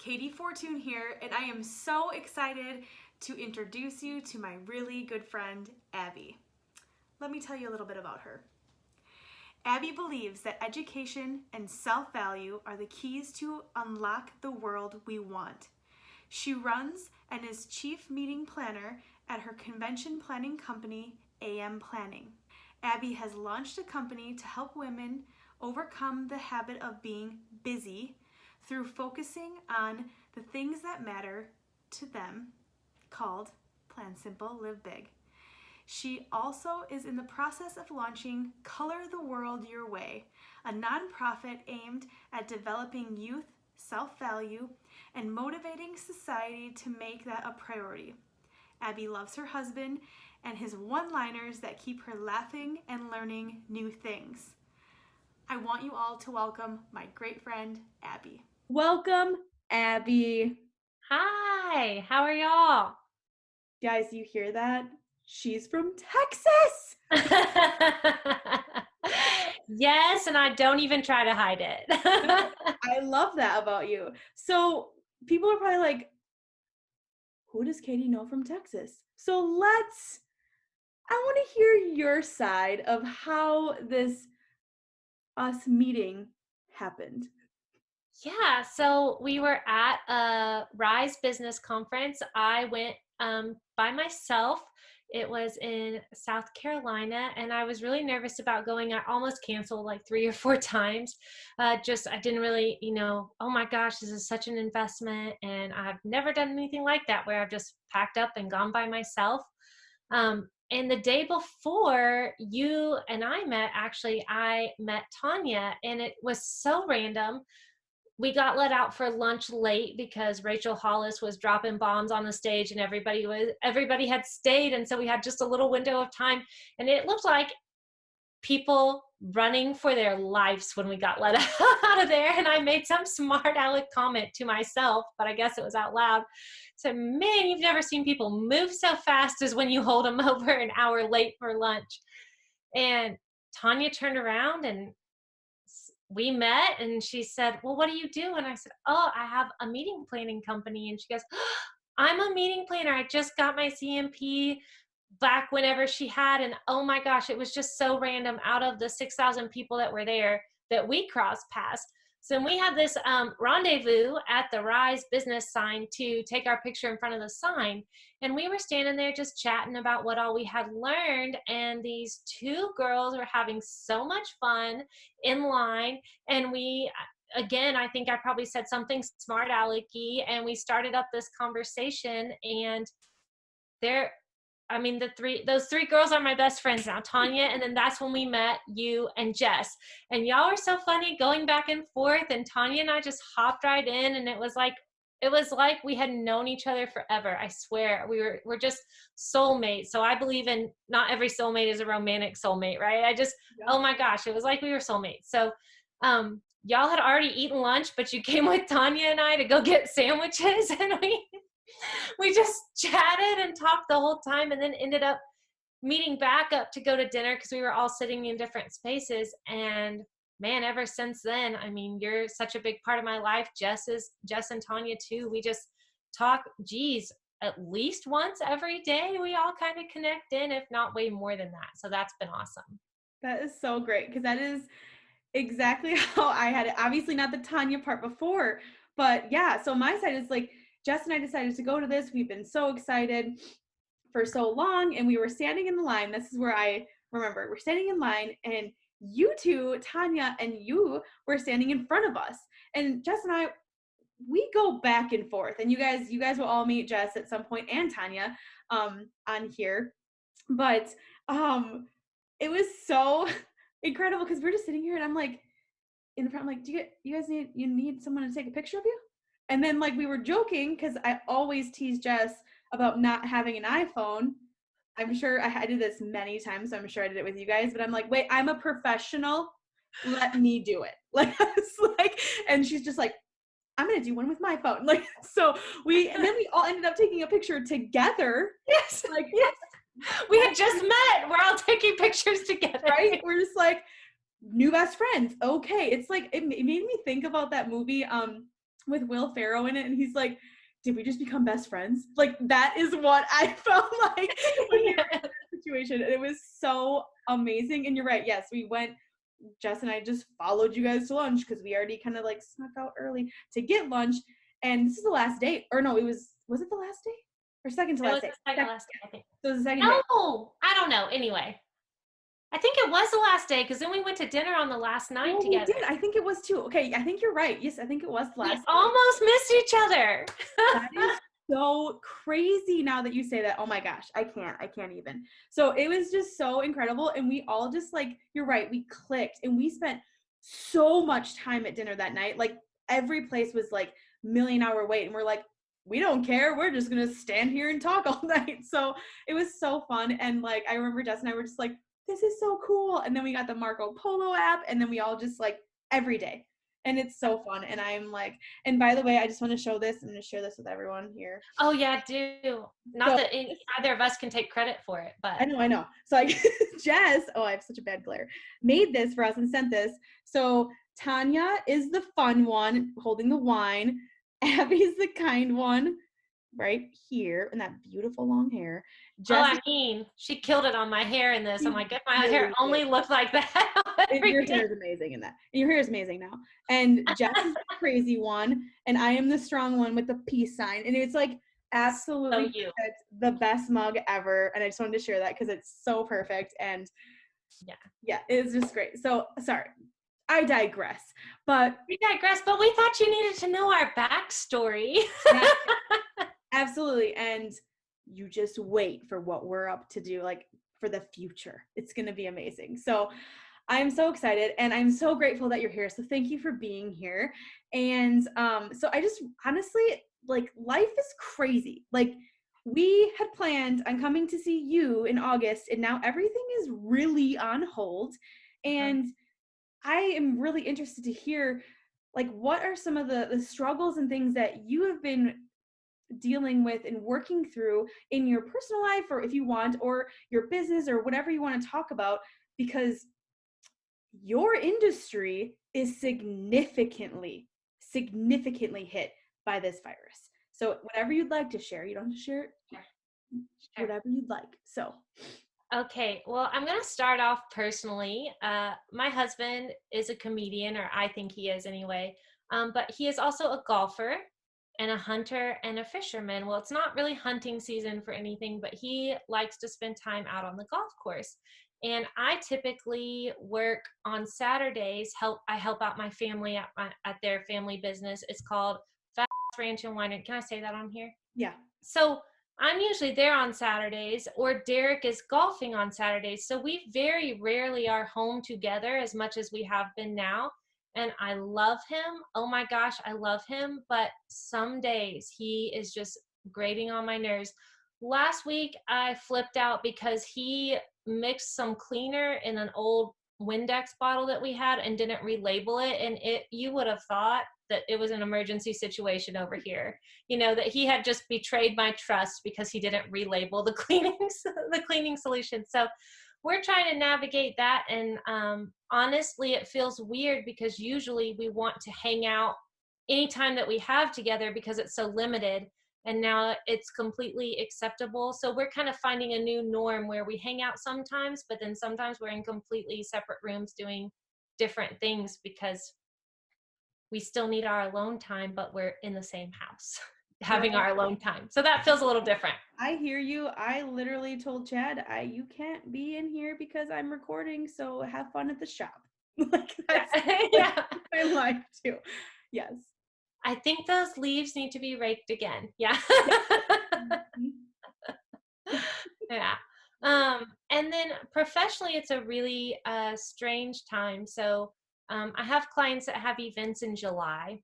Katie Fortune here, and I am so excited to introduce you to my really good friend, Abby. Let me tell you a little bit about her. Abby believes that education and self-value are the keys to unlock the world we want. She runs and is chief meeting planner at her convention planning company, AM Planning. Abby has launched a company to help women overcome the habit of being busy through focusing on the things that matter to them, called Plan Simple, Live Big. She also is in the process of launching Color the World Your Way, a nonprofit aimed at developing youth self-value and motivating society to make that a priority. Abby loves her husband and his one-liners that keep her laughing and learning new things. I want you all to welcome my great friend, Abby. Welcome, Abby. Hi, how are y'all? Guys, you hear that? She's from Texas. Yes, and I don't even try to hide it. I love that about you. So people are probably like, who does Katie know from Texas? So I want to hear your side of how this us meeting happened. Yeah, so we were at a Rise Business Conference. I went by myself. It was in South Carolina, and I was really nervous about going. I almost canceled like 3 or 4 times. I didn't really, oh my gosh, this is such an investment, and I've never done anything like that where I've just packed up and gone by myself. And the day before you and I met, actually, I met Tanya, and it was so random. We got let out for lunch late because Rachel Hollis was dropping bombs on the stage, and everybody had stayed, and so we had just a little window of time, and it looked like people running for their lives when we got let out of there. And I made some smart aleck comment to myself, but I guess it was out loud. So, man, you've never seen people move so fast as when you hold them over an hour late for lunch. And Tanya turned around and we met, and she said, well, what do you do? And I said, oh, I have a meeting planning company. And she goes, oh, I'm a meeting planner. I just got my CMP back whenever she had. And oh my gosh, it was just so random. Out of the 6,000 people that were there, that we crossed paths. So we had this rendezvous at the Rise business sign to take our picture in front of the sign. And we were standing there just chatting about what all we had learned. And these 2 girls were having so much fun in line. And again, I think I probably said something smart alecky, and we started up this conversation. And those 3 girls are my best friends now, Tanya, and then that's when we met you and Jess. And y'all are so funny going back and forth, and Tanya and I just hopped right in, and it was like we had known each other forever. I swear. We're just soulmates. So I believe in not every soulmate is a romantic soulmate, right? Oh my gosh, it was like we were soulmates. So y'all had already eaten lunch, but you came with Tanya and I to go get sandwiches, and we just chatted and talked the whole time, and then ended up meeting back up to go to dinner because we were all sitting in different spaces. And man, ever since then, I mean, you're such a big part of my life. Jess and Tanya too. We just talk, at least once every day. We all kind of connect in, if not way more than that. So that's been awesome. That is so great, because that is exactly how I had it. Obviously not the Tanya part before, but yeah. So my side is like, Jess and I decided to go to this. We've been so excited for so long, and we were standing in the line. This is where I remember we're standing in line, and you 2, Tanya and you, were standing in front of us. And Jess and I, we go back and forth. And you guys will all meet Jess at some point, and Tanya on here. But it was so incredible because we're just sitting here, and I'm like in the front, I'm like, you guys need someone to take a picture of you? And then like we were joking because I always tease Jess about not having an iPhone. I'm sure I did this many times, so I'm sure I did it with you guys, but I'm like, wait, I'm a professional. Let me do it. Like, and she's just like, I'm going to do one with my phone. Like, and then we all ended up taking a picture together. Yes. Like, yes. We had just met. We're all taking pictures together. Right? We're just like new best friends. Okay. It's like, it made me think about that movie, with Will Ferrell in it, and he's like, did we just become best friends? Like, that is what I felt like when we were in that situation. And it was so amazing. And you're right. Yes, we went, Jess and I just followed you guys to lunch because we already kind of like snuck out early to get lunch. And this is the last day. Or no, was it the last day? Or second to It last was day? the second last day, I think. So it was the second day. No, I don't know. Anyway, I think it was the last day because then we went to dinner on the last night Oh, together. we did. I think it was too. Okay, I think you're right. Yes, I think it was the We last day. almost missed each other. That is so crazy now that you say that. Oh my gosh, I can't even. So it was just so incredible. And we all just like, you're right, we clicked and we spent so much time at dinner that night. Like every place was like million-hour wait. And we're like, we don't care. We're just going to stand here and talk all night. So it was so fun. And like, I remember Jess and I were just like, this is so cool. And then we got the Marco Polo app and then we all just like every day. And it's so fun. And I'm like, and by the way, I just want to show this. I'm going to share this with everyone here. Oh yeah, do. Not that either of us can take credit for it, but I know. So I, Jess, I have such a bad glare, made this for us and sent this. So Tanya is the fun one holding the wine. Abby's the kind one right here and that beautiful long hair. I mean, she killed it on my hair in this. I'm like, if my hair only looked like that. Your hair is amazing in that. And your hair is amazing now. And Jess is the crazy one, and I am the strong one with the peace sign. And it's like absolutely perfect, the best mug ever. And I just wanted to share that because it's so perfect. And yeah, it's just great. So sorry, I digress. But we thought you needed to know our backstory. Absolutely. And you just wait for what we're up to do, like for the future. It's going to be amazing. So I'm so excited and I'm so grateful that you're here. So thank you for being here. And so I just honestly, like, life is crazy. Like, we had planned on coming to see you in August, and now everything is really on hold. And I am really interested to hear, like, what are some of the struggles and things that you have been dealing with and working through in your personal life, or if you want, or your business, or whatever you want to talk about, because your industry is significantly hit by this virus. So whatever you'd like to share, you don't have to share whatever you'd like. So okay, well, I'm going to start off personally. My husband is a comedian, or I think he is anyway, but he is also a golfer and a hunter and a fisherman. Well, it's not really hunting season for anything, but he likes to spend time out on the golf course. And I typically work on Saturdays. I help out my family at their family business. It's called Fast Ranch and Winery. Can I say that on here? Yeah. So I'm usually there on Saturdays, or Derek is golfing on Saturdays. So we very rarely are home together as much as we have been now. And I love him. Oh my gosh, I love him. But some days he is just grating on my nerves. Last week I flipped out because he mixed some cleaner in an old Windex bottle that we had and didn't relabel it. And you would have thought that it was an emergency situation over here. You know, that he had just betrayed my trust because he didn't relabel the cleaning solution. So we're trying to navigate that. And honestly, it feels weird because usually we want to hang out anytime that we have together because it's so limited. And now it's completely acceptable. So we're kind of finding a new norm where we hang out sometimes, but then sometimes we're in completely separate rooms doing different things because we still need our alone time, but we're in the same house having our alone time. So that feels a little different. I hear you. I literally told Chad, you can't be in here because I'm recording, so have fun at the shop. Like, that's my life too. Yes. I think those leaves need to be raked again. Yeah. Yeah. And then professionally, it's a really strange time. So I have clients that have events in July.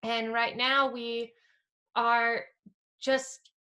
And right now we are just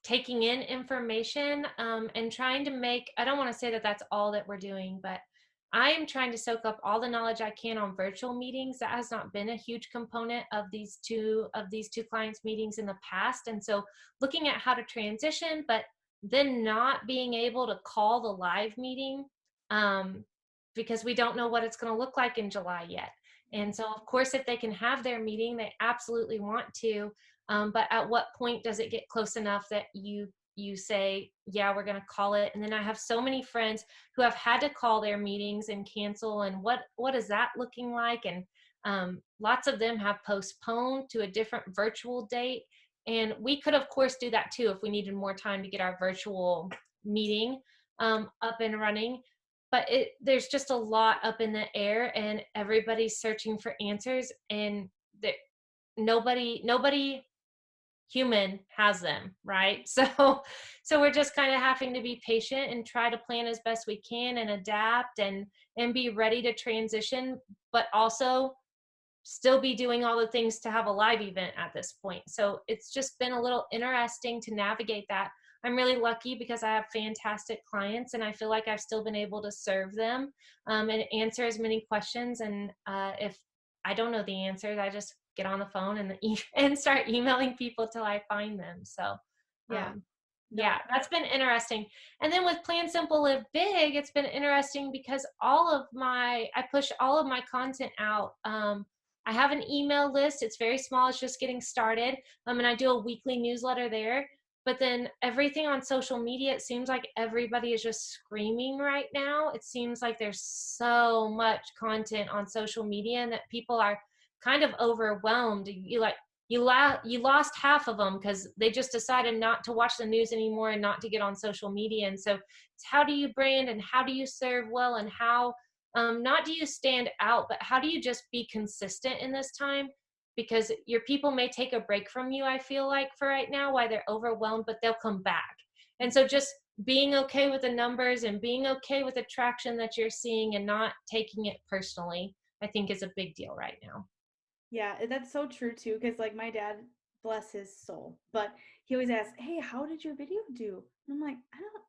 taking in information and trying to make, I don't want to say that that's all that we're doing, but I am trying to soak up all the knowledge I can on virtual meetings. That has not been a huge component of these two clients' meetings in the past. And so looking at how to transition, but then not being able to call the live meeting because we don't know what it's going to look like in July yet. And so, of course, if they can have their meeting, they absolutely want to. But at what point does it get close enough that you say, yeah, we're going to call it? And then I have so many friends who have had to call their meetings and cancel. And what is that looking like? And lots of them have postponed to a different virtual date. And we could, of course, do that too if we needed more time to get our virtual meeting up and running. But there's just a lot up in the air, and everybody's searching for answers, and nobody human has them, right? So we're just kind of having to be patient and try to plan as best we can and adapt and be ready to transition, but also still be doing all the things to have a live event at this point. So it's just been a little interesting to navigate that. I'm really lucky because I have fantastic clients, and I feel like I've still been able to serve them and answer as many questions. And if I don't know the answers, I just get on the phone and start emailing people till I find them. So Yeah. yeah, that's been interesting. And then with Plan Simple Live Big, it's been interesting because I push all of my content out. I have an email list. It's very small. It's just getting started. And I do a weekly newsletter there. But then everything on social media, it seems like everybody is just screaming right now. It seems like there's so much content on social media and that people are kind of overwhelmed. You lost half of them because they just decided not to watch the news anymore and not to get on social media. And so it's how do you brand and how do you serve well, and how not do you stand out, but how do you just be consistent in this time? Because your people may take a break from you, I feel like, for right now, while they're overwhelmed, but they'll come back. And so just being okay with the numbers and being okay with the traction that you're seeing and not taking it personally, I think is a big deal right now. Yeah, that's so true too. Because like my dad, bless his soul, but he always asks, "Hey, how did your video do?" And I'm like, "I don't,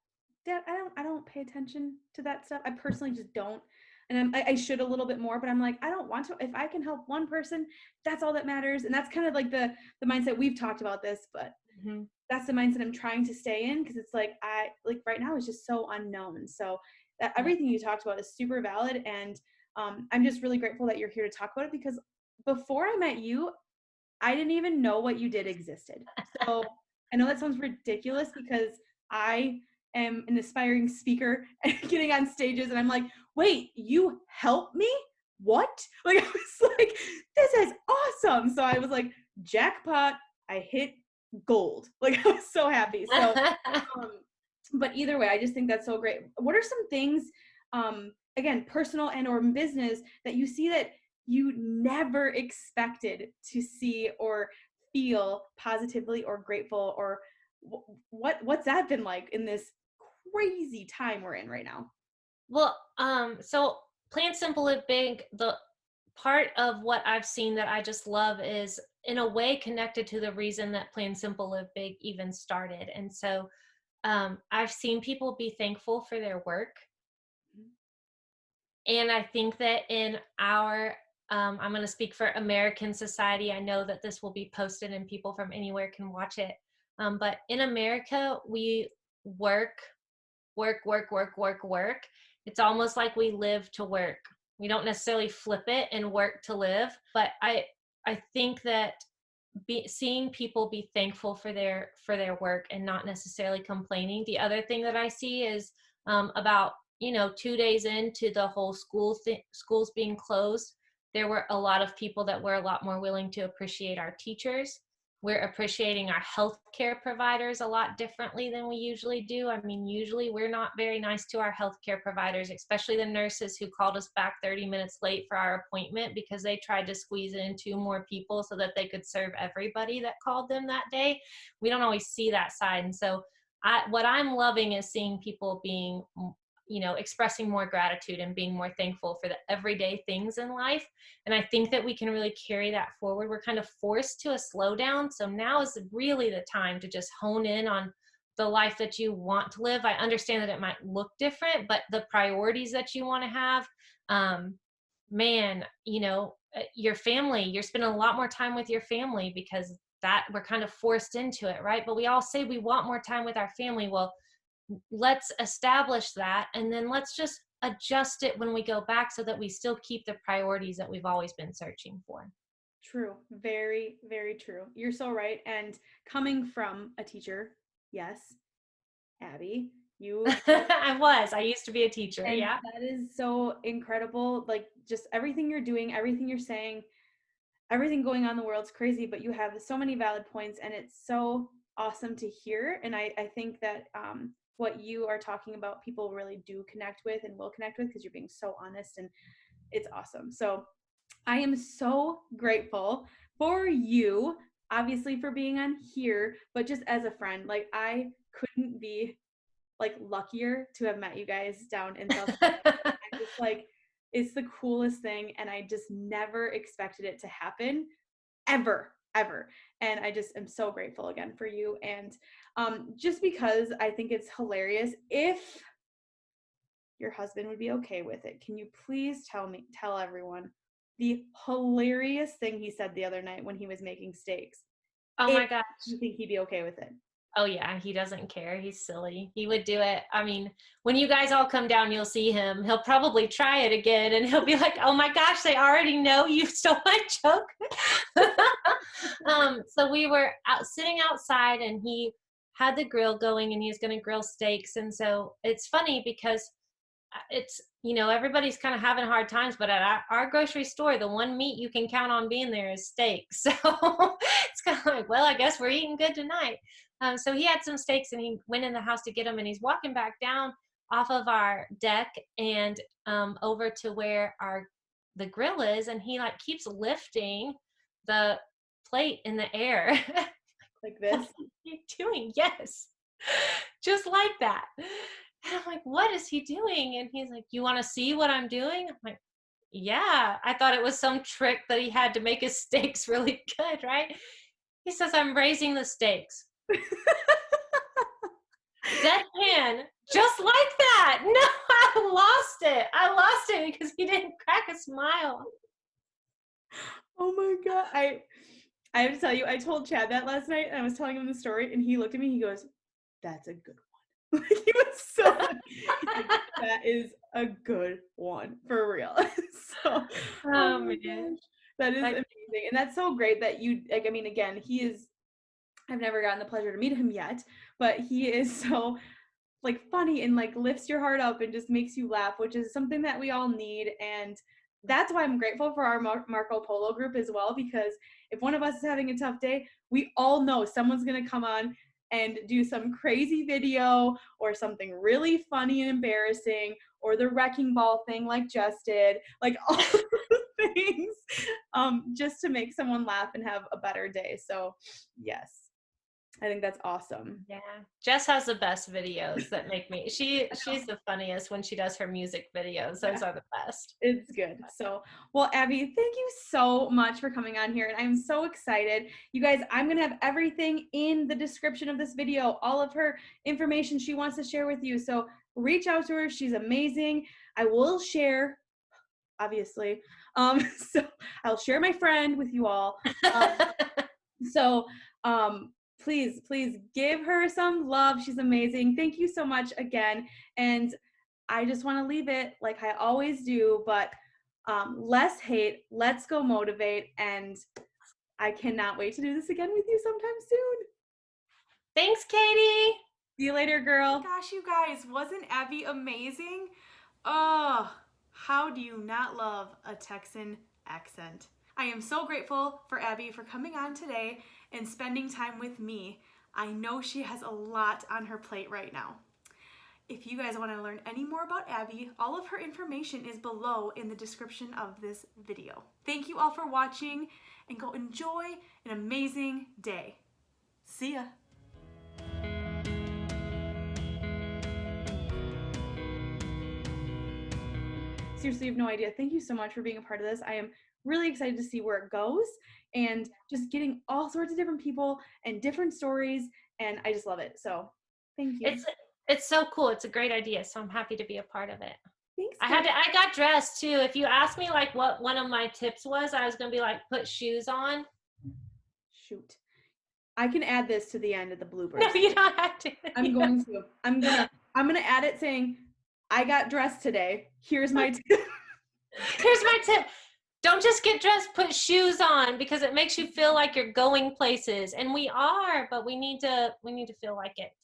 Dad, I don't pay attention to that stuff. I personally just don't, and I should a little bit more. But I'm like, I don't want to. If I can help one person, that's all that matters. And that's kind of like the mindset we've talked about this, but Mm-hmm. that's the mindset I'm trying to stay in because it's like I like right now is just so unknown. So everything you talked about is super valid, and I'm just really grateful that you're here to talk about it because before I met you, I didn't even know what you did existed. So I know that sounds ridiculous because I am an aspiring speaker and getting on stages and I'm like, wait, you help me? What? Like I was like, this is awesome. So I was like, jackpot, I hit gold. Like I was so happy. So but either way, I just think that's so great. What are some things, again, personal and or business that you see that you never expected to see or feel positively or grateful, or what's that been like in this crazy time we're in right now? Well, so Plan Simple Live Big, the part of what I've seen that I just love is in a way connected to the reason that Plan Simple Live Big even started. And so I've seen people be thankful for their work. And I think that in our, I'm going to speak for American society. I know that this will be posted and people from anywhere can watch it. But in America, we work. It's almost like we live to work. We don't necessarily flip it and work to live. But I think that seeing people be thankful for their work and not necessarily complaining. The other thing that I see is about 2 days into the whole schools being closed, there were a lot of people that were a lot more willing to appreciate our teachers. We're appreciating our healthcare providers a lot differently than we usually do. I mean, usually we're not very nice to our healthcare providers, especially the nurses who called us back 30 minutes late for our appointment because they tried to squeeze in 2 more people so that they could serve everybody that called them that day. We don't always see that side. And so what I'm loving is seeing people being expressing more gratitude and being more thankful for the everyday things in life. And I think that we can really carry that forward. We're kind of forced to a slowdown. So now is really the time to just hone in on the life that you want to live. I understand that it might look different, but the priorities that you want to have, your family, you're spending a lot more time with your family because that we're kind of forced into it, right? But we all say we want more time with our family. Well, let's establish that, and then let's just adjust it when we go back so that we still keep the priorities that we've always been searching for. True. Very, very true. You're so right. And coming from a teacher, yes, Abby, you I used to be a teacher. and Yeah. that is so incredible. Like just everything you're doing, everything you're saying, everything going on in the world's crazy, but you have so many valid points and it's so awesome to hear. And I think that what you are talking about, people really do connect with and will connect with because you're being so honest and it's awesome. So I am so grateful for you, obviously for being on here, but just as a friend, like I couldn't be like luckier to have met you guys down in South Carolina. I just like it's the coolest thing and I just never expected it to happen ever. And I just am so grateful again for you. And just because I think it's hilarious, if your husband would be okay with it, can you please tell everyone the hilarious thing he said the other night when he was making steaks? Oh my gosh. You think he'd be okay with it? Oh yeah, he doesn't care. He's silly. He would do it. I mean, when you guys all come down, you'll see him. He'll probably try it again and he'll be like, oh my gosh, they already know you stole my joke. So we were sitting outside and he had the grill going and he was going to grill steaks. And so it's funny because it's, everybody's kind of having hard times, but at our grocery store, the one meat you can count on being there is steak. So it's kind of like, well, I guess we're eating good tonight. So he had some steaks and he went in the house to get them and he's walking back down off of our deck and over to where the grill is. And he like keeps lifting the plate in the air. Like this? What are you doing? Yes. Just like that. And I'm like, what is he doing? And he's like, you want to see what I'm doing? I'm like, yeah. I thought it was some trick that he had to make his steaks really good, right? He says, I'm raising the steaks. Deadpan, just like that. No, I lost it because he didn't crack a smile. Oh my God. I have to tell you, I told Chad that last night and I was telling him the story and he looked at me, he goes, that's a good one. Like he was so like, that is a good one for real. So Oh my gosh. That is amazing. And that's so great that you like, I mean, again, I've never gotten the pleasure to meet him yet, but he is so like funny and like lifts your heart up and just makes you laugh, which is something that we all need. And that's why I'm grateful for our Marco Polo group as well, because if one of us is having a tough day, we all know someone's going to come on and do some crazy video or something really funny and embarrassing or the wrecking ball thing like Jess did, like all the things just to make someone laugh and have a better day. So yes. I think that's awesome. Yeah. Jess has the best videos that make me, she's the funniest when she does her music videos. Those are the best. It's good. So, well, Abby, thank you so much for coming on here. And I'm so excited. You guys, I'm going to have everything in the description of this video, all of her information she wants to share with you. So reach out to her. She's amazing. I will share, obviously. So I'll share my friend with you all. Please give her some love. She's amazing. Thank you so much again. And I just want to leave it like I always do, but less hate, let's go motivate. And I cannot wait to do this again with you sometime soon. Thanks, Katie. See you later, girl. Oh gosh, you guys, wasn't Abby amazing? Oh, how do you not love a Texan accent? I am so grateful for Abby for coming on today and spending time with me. I know she has a lot on her plate right now. If you guys want to learn any more about Abby, all of her information is below in the description of this video. Thank you all for watching and go enjoy an amazing day. See ya. Seriously, you have no idea. Thank you so much for being a part of this. I am really excited to see where it goes and just getting all sorts of different people and different stories, and I just love it. So thank you. It's so cool. It's a great idea. So I'm happy to be a part of it. Thanks. I got dressed too. If you asked me like what one of my tips was, I was gonna be like, put shoes on. Shoot. I can add this to the end of the bloopers. No, you don't have to. I'm going to add it saying I got dressed today. Here's my tip. Here's my tip. Don't just get dressed, put shoes on, because it makes you feel like you're going places. And we are, but we need to feel like it.